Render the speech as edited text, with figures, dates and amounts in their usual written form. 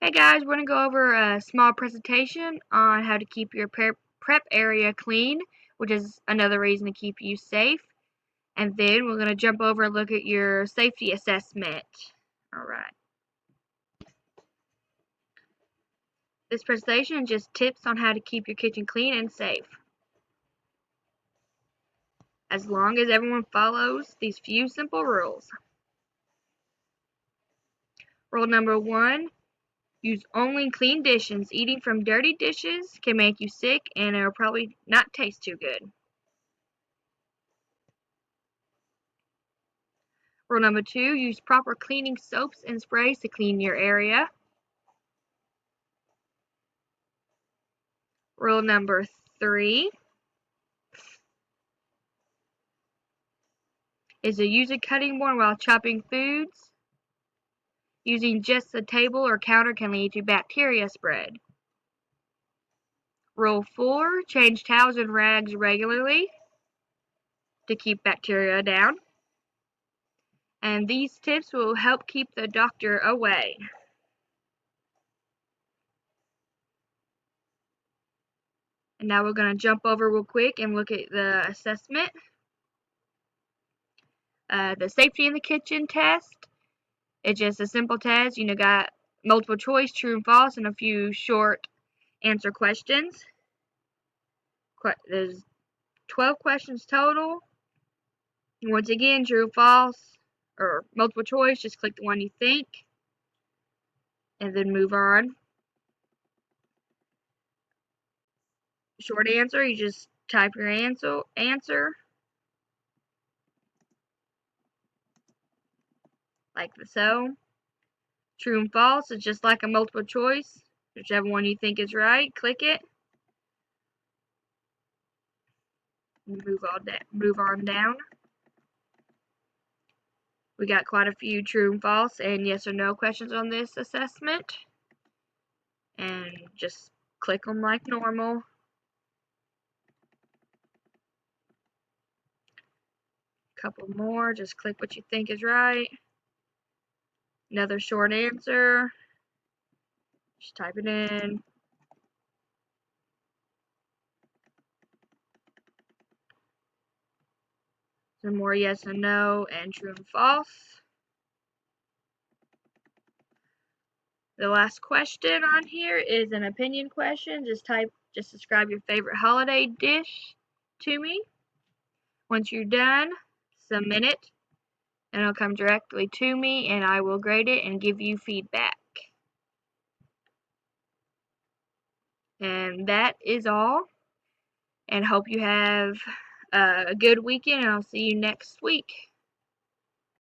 Hey guys, we're going to go over a small presentation on how to keep your prep area clean, which is another reason to keep you safe. And then we're going to jump over and look at your safety assessment. Alright. This presentation is just tips on how to keep your kitchen clean and safe. As long as everyone follows these few simple rules. Rule number 1. Use only clean dishes. Eating from dirty dishes can make you sick and it'll probably not taste too good. Rule number 2, use proper cleaning soaps and sprays to clean your area. Rule number 3 is to use a cutting board while chopping foods. Using just a table or counter can lead to bacteria spread. Rule 4, change towels and rags regularly to keep bacteria down. And these tips will help keep the doctor away. And now we're going to jump over real quick and look at the assessment. The safety in the kitchen test. It's just a simple test. Got multiple choice, true and false, and a few short answer questions. There's 12 questions total. Once again, true, false, or multiple choice, just click the one you think, and then move on. Short answer, you just type your answer. Like so. True and false is just like a multiple choice. Whichever one you think is right, click it. Move on down. We got quite a few true and false and yes or no questions on this assessment. And just click them like normal. Couple more, just click what you think is right. Another short answer. Just type it in. Some more yes and no and true and false. The last question on here is an opinion question. Just describe your favorite holiday dish to me. Once you're done, submit it and it'll come directly to me and I will grade it and give you feedback. And that is all. And hope you have a good weekend and I'll see you next week.